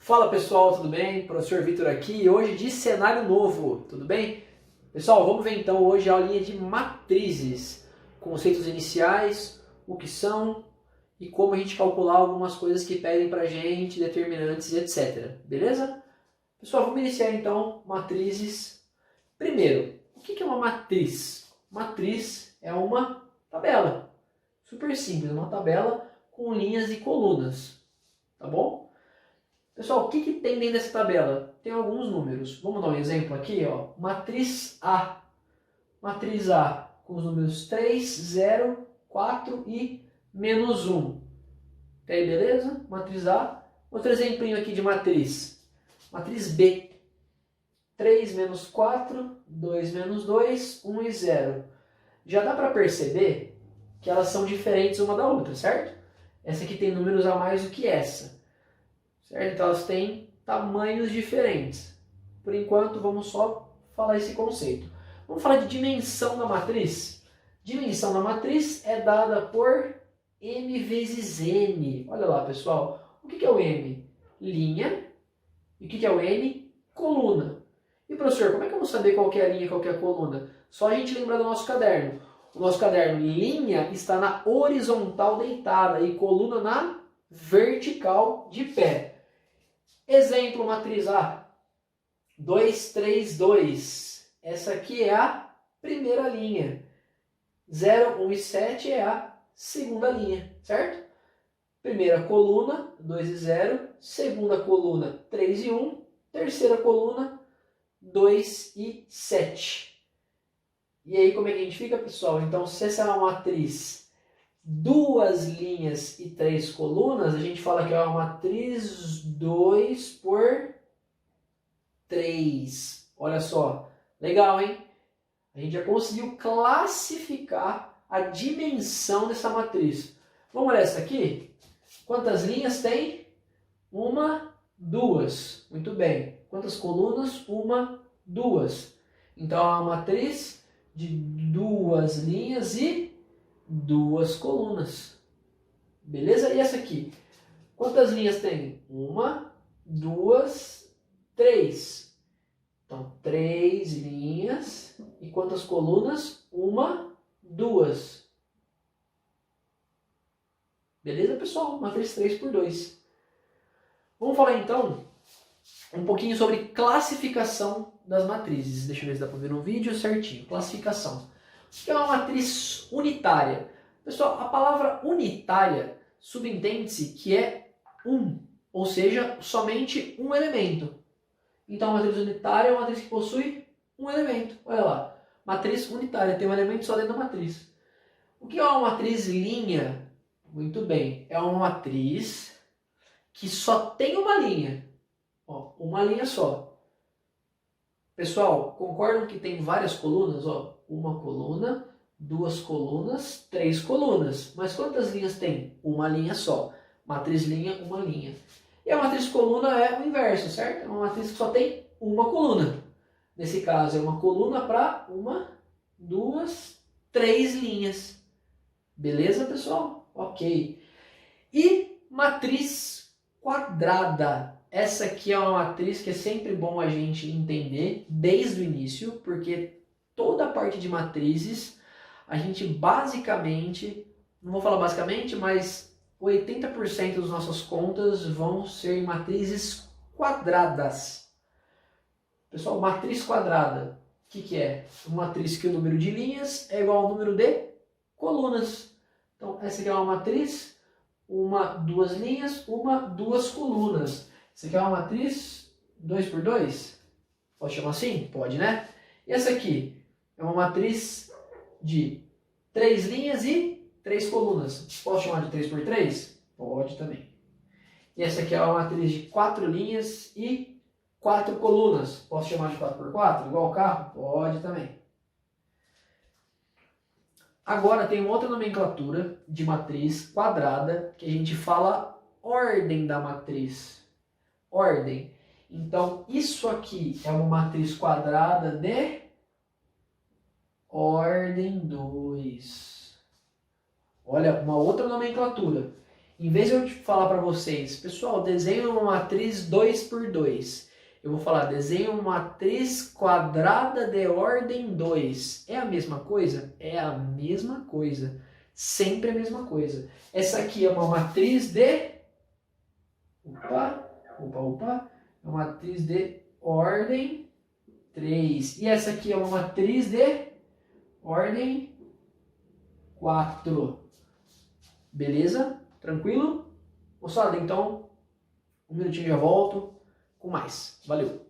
Fala pessoal, tudo bem? Professor Vitor aqui, hoje de cenário novo, tudo bem? Pessoal, vamos ver então hoje a aulinha de matrizes, conceitos iniciais, o que são e como a gente calcular algumas coisas que pedem pra gente, determinantes, etc. Beleza? Pessoal, vamos iniciar então matrizes. Primeiro, o que é uma matriz? Matriz é uma tabela, super simples, uma tabela com linhas e colunas, tá bom? Pessoal, o que tem dentro dessa tabela? Tem alguns números. Vamos dar um exemplo aqui, ó. Matriz A. Matriz A com os números 3, 0, 4 e menos 1. Até aí, beleza? Matriz A. Outro exemplinho aqui de matriz. Matriz B. 3 menos 4, 2 menos 2, 1 e 0. Já dá para perceber que elas são diferentes uma da outra, certo? Essa aqui tem números a mais do que essa. Certo? Então elas têm tamanhos diferentes. Por enquanto, vamos só falar esse conceito. Vamos falar de dimensão da matriz. Dimensão da matriz é dada por m vezes n. Olha lá, pessoal. O que é o m? Linha. E o que é o n? Coluna. E professor, como é que eu vou saber qual que é a linha e qual que é a coluna? Só a gente lembrar do nosso caderno. O nosso caderno, linha está na horizontal deitada e coluna na vertical de pé. Exemplo, matriz A, 2, 3, 2. Essa aqui é a primeira linha. 0, 1 e 7 é a segunda linha, certo? Primeira coluna, 2 e 0. Segunda coluna, 3 e 1. Terceira coluna, 2 e 7. E aí, como é que a gente fica, pessoal? Então, se essa é uma matriz duas linhas e três colunas, a gente fala que é uma matriz 2 por 3. Olha só, legal, hein? A gente já conseguiu classificar a dimensão dessa matriz. Vamos olhar essa aqui? Quantas linhas tem? Uma, duas. Muito bem. Quantas colunas? Uma, duas. Então é uma matriz de duas linhas e duas colunas. Beleza? E essa aqui? Quantas linhas tem? Uma, duas, três. Então, três linhas. E quantas colunas? Uma, duas. Beleza, pessoal? Matriz 3 por 2. Vamos falar então um pouquinho sobre classificação das matrizes. Deixa eu ver se dá para ver no vídeo certinho. Classificação. O que é uma matriz unitária? Pessoal, a palavra unitária subentende-se que é ou seja, somente um elemento. Então, a matriz unitária é uma matriz que possui um elemento. Olha lá, matriz unitária, tem um elemento só dentro da matriz. O que é uma matriz linha? Muito bem, é uma matriz que só tem uma linha. Ó, uma linha só. Pessoal, concordam que tem várias colunas? Ó, uma coluna, duas colunas, três colunas. Mas quantas linhas tem? Uma linha só. Matriz linha, uma linha. E a matriz coluna é o inverso, certo? É uma matriz que só tem uma coluna. Nesse caso, é uma coluna para uma, duas, três linhas. Beleza, pessoal? Ok. E matriz quadrada. Essa aqui é uma matriz que é sempre bom a gente entender desde o início, porque toda a parte de matrizes, a gente basicamente, não vou falar basicamente, mas 80% das nossas contas vão ser em matrizes quadradas. Pessoal, matriz quadrada, o que é? Uma matriz que o número de linhas é igual ao número de colunas. Então, essa aqui é uma matriz, uma, duas linhas, uma, duas colunas. Essa aqui é uma matriz 2 por 2? Pode chamar assim? Pode, né? E essa aqui é uma matriz de 3 linhas e 3 colunas. Posso chamar de 3 por 3? Pode também. E essa aqui é uma matriz de 4 linhas e 4 colunas. Posso chamar de 4 por 4? Igual o carro? Pode também. Agora tem outra nomenclatura de matriz quadrada que a gente fala ordem da matriz. Ordem. Então, isso aqui é uma matriz quadrada de ordem 2. Olha, uma outra nomenclatura. Em vez de eu falar para vocês, pessoal, desenhe uma matriz 2 por 2, eu vou falar, desenhe uma matriz quadrada de ordem 2. É a mesma coisa? É a mesma coisa. Sempre a mesma coisa. Essa aqui é uma matriz de... Opa. É uma matriz de ordem 3. E essa aqui é uma matriz de ordem 4. Beleza? Tranquilo? Moçada, então, um minutinho já volto com mais. Valeu!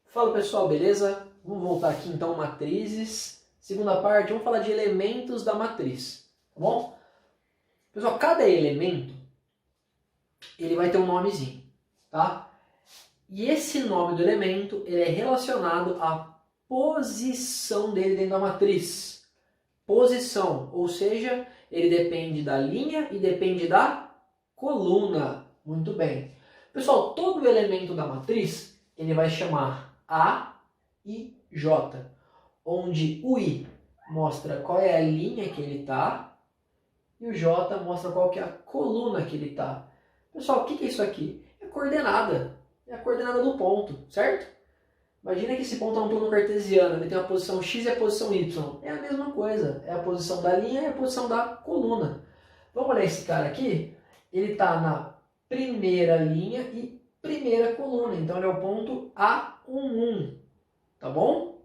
Fala pessoal, beleza? Vamos voltar aqui então, matrizes. Segunda parte, vamos falar de elementos da matriz, tá bom? Pessoal, cada elemento, ele vai ter um nomezinho, tá? E esse nome do elemento, ele é relacionado à posição dele dentro da matriz. Posição, ou seja, ele depende da linha e depende da coluna. Muito bem. Pessoal, todo elemento da matriz, ele vai chamar A e J, onde o I mostra qual é a linha que ele está e o J mostra qual que é a coluna que ele está. Pessoal, o que é isso aqui? É coordenada. É a coordenada do ponto, certo? Imagina que esse ponto é um plano cartesiano, ele tem a posição x e a posição y. É a mesma coisa, é a posição da linha e a posição da coluna. Vamos olhar esse cara aqui? Ele está na primeira linha e primeira coluna, então ele é o ponto A11, tá bom?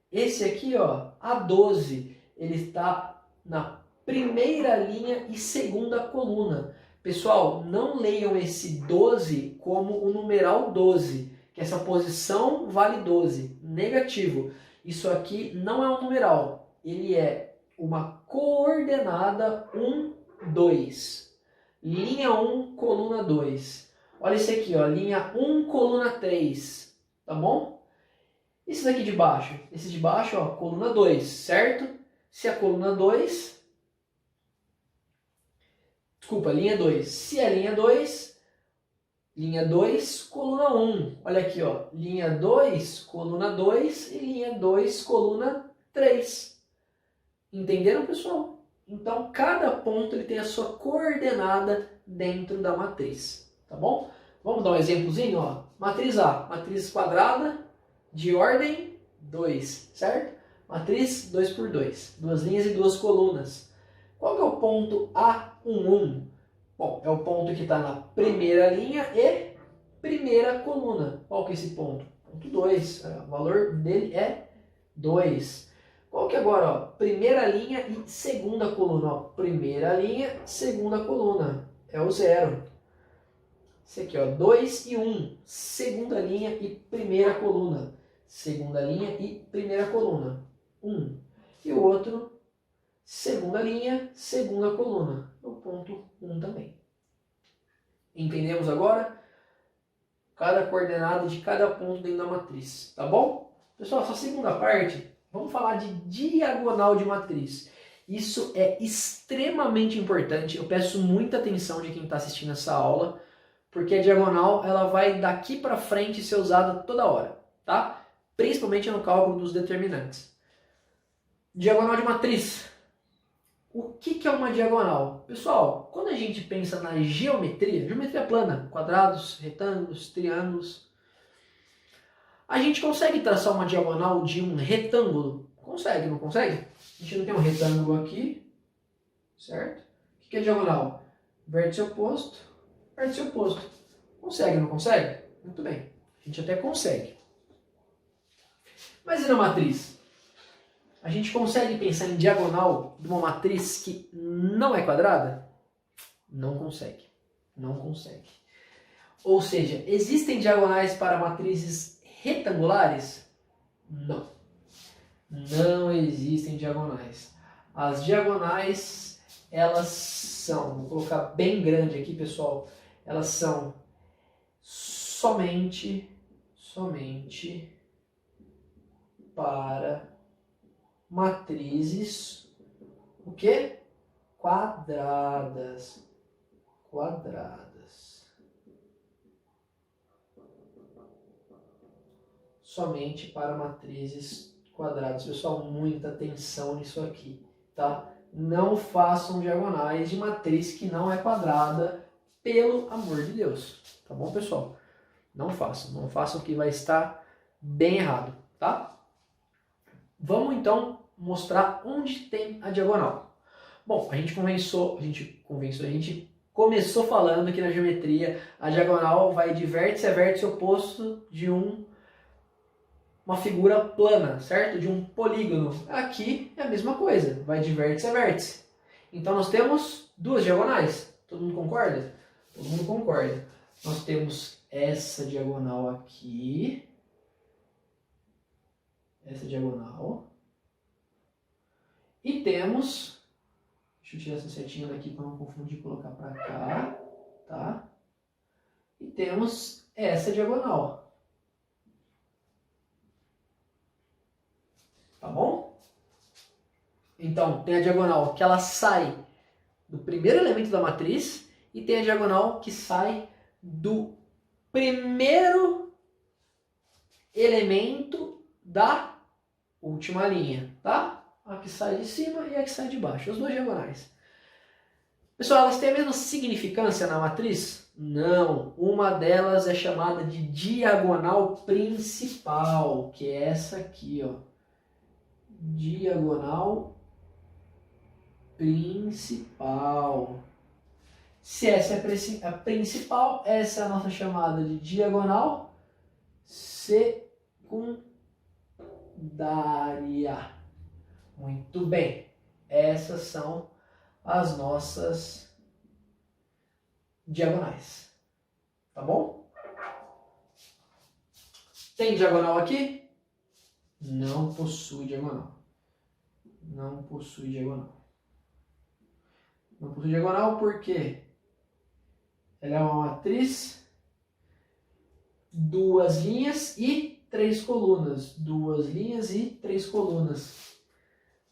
Esse aqui, ó, A12, ele está na primeira linha e segunda coluna. Pessoal, não leiam esse 12 como o numeral 12, que essa posição vale 12. Negativo. Isso aqui não é um numeral, ele é uma coordenada 1, 2. Linha 1, coluna 2. Olha esse aqui, ó, linha 1, coluna 3, tá bom? Esse daqui de baixo, esse de baixo, ó, coluna 2, certo? Se a coluna 2... Desculpa, linha 2. Se é linha 2, coluna 1. Olha aqui, ó, linha 2, coluna 2 e linha 2, coluna 3. Entenderam, pessoal? Então, cada ponto ele tem a sua coordenada dentro da matriz, tá bom? Vamos dar um exemplozinho, ó. Matriz A, matriz quadrada de ordem 2, certo? Matriz 2 por 2, duas linhas e duas colunas. Qual que é o ponto A11? Bom, é o ponto que está na primeira linha e primeira coluna. Qual que é esse ponto? Ponto 2. O valor dele é 2. Qual que é agora? Ó, primeira linha e segunda coluna. Ó, primeira linha, segunda coluna. É o 0. Esse aqui, ó, 2 e 1. Segunda linha e primeira coluna. Segunda linha e primeira coluna. 1. E o outro... segunda linha, segunda coluna, o ponto 1 também. Entendemos agora? Cada coordenada de cada ponto dentro da matriz, tá bom? Pessoal, essa segunda parte, vamos falar de diagonal de matriz. Isso é extremamente importante, eu peço muita atenção de quem está assistindo essa aula, porque a diagonal ela vai daqui para frente ser usada toda hora, tá? Principalmente no cálculo dos determinantes. Diagonal de matriz. O que é uma diagonal? Pessoal, quando a gente pensa na geometria plana, quadrados, retângulos, triângulos, a gente consegue traçar uma diagonal de um retângulo? Consegue, não consegue? A gente não tem um retângulo aqui, certo? O que é diagonal? Vértice oposto, vértice oposto. Consegue, não consegue? Muito bem, a gente até consegue. Mas e na matriz? A gente consegue pensar em diagonal de uma matriz que não é quadrada? Não consegue. Não consegue. Ou seja, existem diagonais para matrizes retangulares? Não. Não existem diagonais. As diagonais, elas são, vou colocar bem grande aqui, pessoal, elas são somente para matrizes, o quê? Quadradas. Somente para matrizes quadradas. Pessoal, muita atenção nisso aqui, tá? Não façam diagonais de matriz que não é quadrada, pelo amor de Deus. Tá bom, pessoal? Não façam que vai estar bem errado, tá? Vamos então mostrar onde tem a diagonal. Bom, a gente começou falando que na geometria a diagonal vai de vértice a vértice oposto de uma figura plana, certo? De um polígono. Aqui é a mesma coisa, vai de vértice a vértice. Então nós temos duas diagonais. Todo mundo concorda? Todo mundo concorda. Nós temos essa diagonal aqui. Essa diagonal. E temos... Deixa eu tirar essa setinha daqui para não confundir e colocar para cá. Tá? E temos essa diagonal. Tá bom? Então, tem a diagonal que ela sai do primeiro elemento da matriz e tem a diagonal que sai do primeiro elemento da última linha, tá? A que sai de cima e a que sai de baixo, as duas diagonais. Pessoal, elas têm a mesma significância na matriz? Não, uma delas é chamada de diagonal principal, que é essa aqui, ó. Diagonal principal. Se essa é a principal, essa é a nossa chamada de diagonal secundária. Muito bem. Essas são as nossas diagonais. Tá bom? Tem diagonal aqui? Não possui diagonal. Não possui diagonal. Não possui diagonal porque ela é uma matriz, duas linhas e três colunas. Duas linhas e três colunas.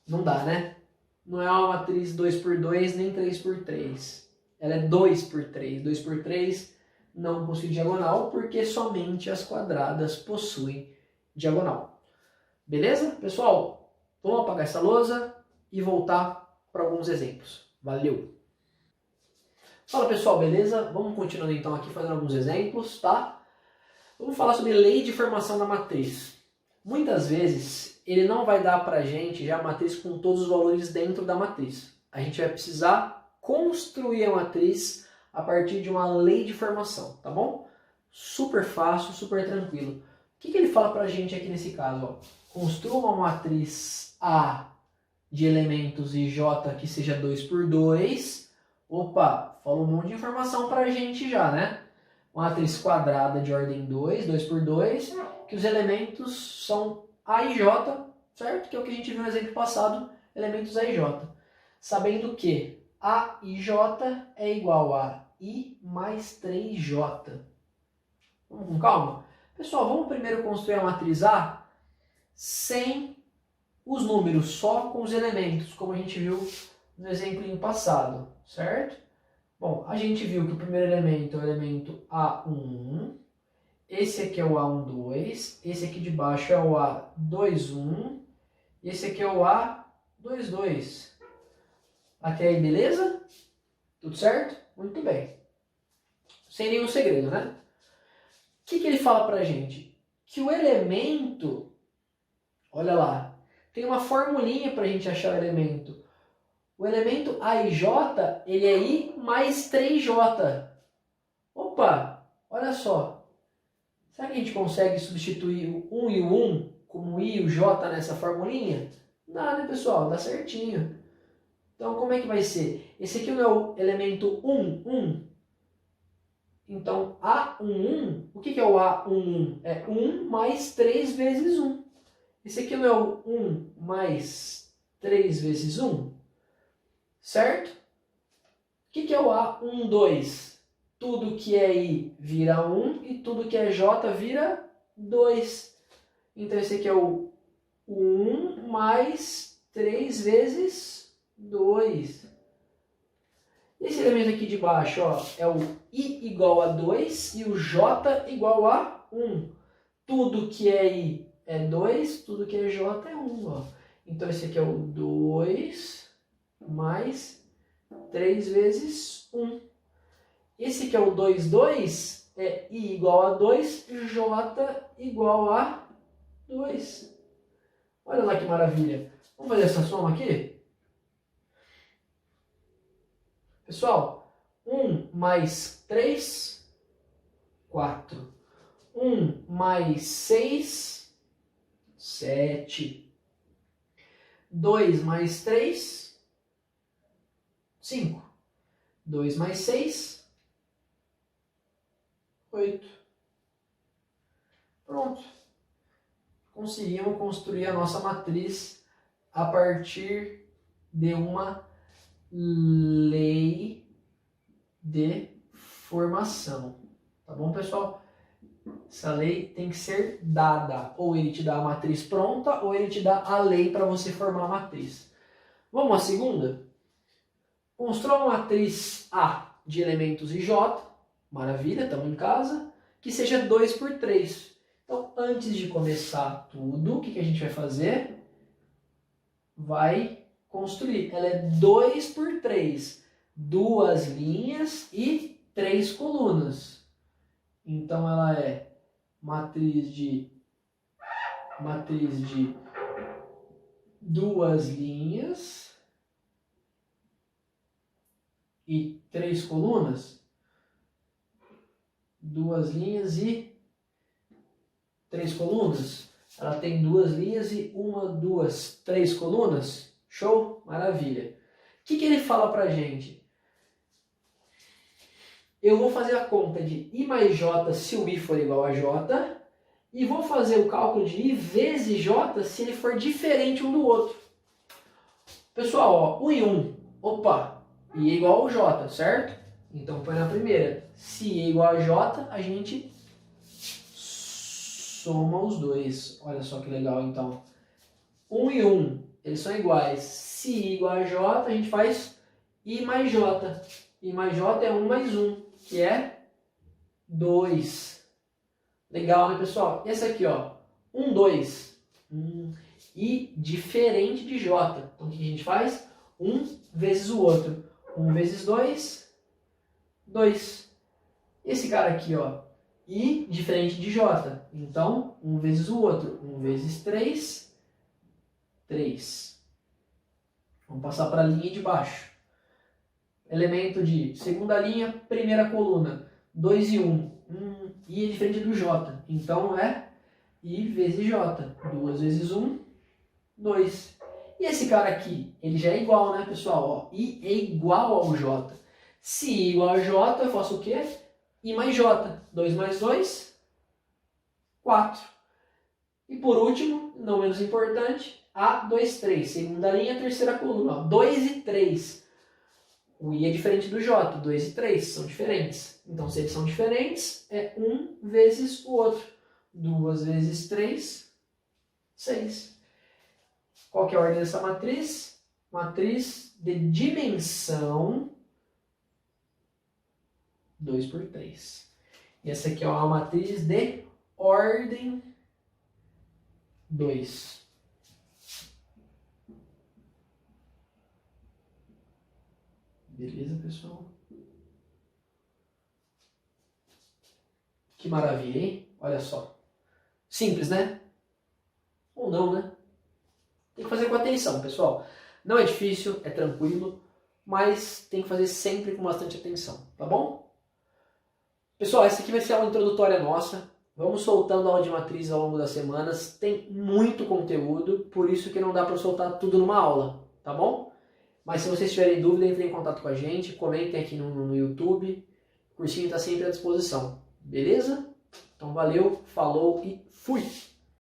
Não dá, né? Não é uma matriz 2x2 nem 3x3. Ela é 2x3. 2x3 não possui diagonal porque somente as quadradas possuem diagonal. Beleza? Pessoal, vamos apagar essa lousa e voltar para alguns exemplos. Valeu! Fala pessoal, beleza? Vamos continuando então aqui fazendo alguns exemplos, tá? Vamos falar sobre lei de formação da matriz. Muitas vezes ele não vai dar pra gente já a matriz com todos os valores dentro da matriz. A gente vai precisar construir a matriz a partir de uma lei de formação, tá bom? Super fácil, super tranquilo. O que ele fala pra gente aqui nesse caso? Ó? Construa uma matriz A de elementos e J que seja 2x2. Opa, falou um monte de informação pra gente já, né? Uma matriz quadrada de ordem 2, 2x2, que os elementos são A e J, certo? Que é o que a gente viu no exemplo passado, elementos A e J. Sabendo que A e J é igual a I mais 3J. Vamos com calma? Pessoal, vamos primeiro construir a matriz A sem os números, só com os elementos, como a gente viu no exemplo passado, certo? Bom, a gente viu que o primeiro elemento é o elemento A11, esse aqui é o A12, esse aqui de baixo é o A21, e esse aqui é o A22. Até aí, beleza? Tudo certo? Muito bem. Sem nenhum segredo, né? O que ele fala pra gente? Que o elemento, olha lá, tem uma formulinha pra gente achar o elemento. O elemento A e J, ele é I mais 3J. Opa, olha só. Será que a gente consegue substituir o 1 e o 1 como I e o J nessa formulinha? Dá, né, pessoal? Dá certinho. Então, como é que vai ser? Esse aqui não é o elemento 1, 1. Então, A11, o que é o A11? É 1 mais 3 vezes 1. Esse aqui não é o 1 mais 3 vezes 1? Certo? O que é o A12? Tudo que é I vira 1 e tudo que é J vira 2. Então esse aqui é o 1 mais 3 vezes 2. Esse elemento aqui de baixo, ó, é o I igual a 2 e o J igual a 1. Tudo que é I é 2, tudo que é J é 1. Ó. Então esse aqui é o 2 mais 3 vezes 1. Esse que é o 2, 2, é I igual a 2, J igual a 2. Olha lá que maravilha. Vamos fazer essa soma aqui? Pessoal, 1 mais 3, 4. 1 mais 6, 7. 2 mais 3, 5. 2 mais 6, 8. Pronto. Conseguimos construir a nossa matriz a partir de uma lei de formação. Tá bom, pessoal? Essa lei tem que ser dada. Ou ele te dá a matriz pronta, ou ele te dá a lei para você formar a matriz. Vamos à segunda? Constrói uma matriz A de elementos IJ. Maravilha, estamos em casa. Que seja 2 por 3. Então, antes de começar tudo, o que a gente vai fazer? Vai construir. Ela é 2 por 3. 2 linhas e 3 colunas. Então, ela é matriz de 2 linhas e 3 colunas. 2 linhas e 3 colunas. Ela tem 2 linhas e 1, 2, 3 colunas. Show? Maravilha. O que ele fala pra gente? Eu vou fazer a conta de I mais J se o I for igual a J. E vou fazer o cálculo de I vezes J se ele for diferente um do outro. Pessoal, ó, 1 e 1. Opa, I é igual ao J, certo? Então põe na primeira. Se I é igual a J, a gente soma os dois. Olha só que legal, então. 1 e 1, eles são iguais. Se I é igual a J, a gente faz I mais J. I mais J é 1 mais 1, que é 2. Legal, né, pessoal? E essa aqui, ó. 1, 2. I diferente de J. Então, o que a gente faz? 1 vezes o outro. 1 vezes 2, 2. Esse cara aqui, ó. I diferente de J. Então, 1 vezes o outro. 1 vezes 3, 3. Vamos passar para a linha de baixo. Elemento de segunda linha, primeira coluna. 2 e 1. I é diferente do J. Então, é I vezes J. 2 vezes 1, 2. E esse cara aqui, ele já é igual, né, pessoal? Ó, I é igual ao J. Se I é igual a J, eu faço o quê? I mais J. 2 mais 2, 4. E por último, não menos importante, A, 2, 3. Segunda linha, terceira coluna. Ó, 2 e 3. O I é diferente do J. 2 e 3 são diferentes. Então, se eles são diferentes, é 1 vezes o outro. 2 vezes 3, 6. Qual que é a ordem dessa matriz? Matriz de dimensão 2 por 3. E essa aqui é uma matriz de ordem 2. Beleza, pessoal? Que maravilha, hein? Olha só. Simples, né? Ou não, né? Tem que fazer com atenção, pessoal. Não é difícil, é tranquilo, mas tem que fazer sempre com bastante atenção, tá bom? Pessoal, essa aqui vai ser a aula introdutória nossa. Vamos soltando a aula de matriz ao longo das semanas. Tem muito conteúdo, por isso que não dá para soltar tudo numa aula, tá bom? Mas se vocês tiverem dúvida, entrem em contato com a gente, comentem aqui no YouTube. O cursinho está sempre à disposição, beleza? Então valeu, falou e fui!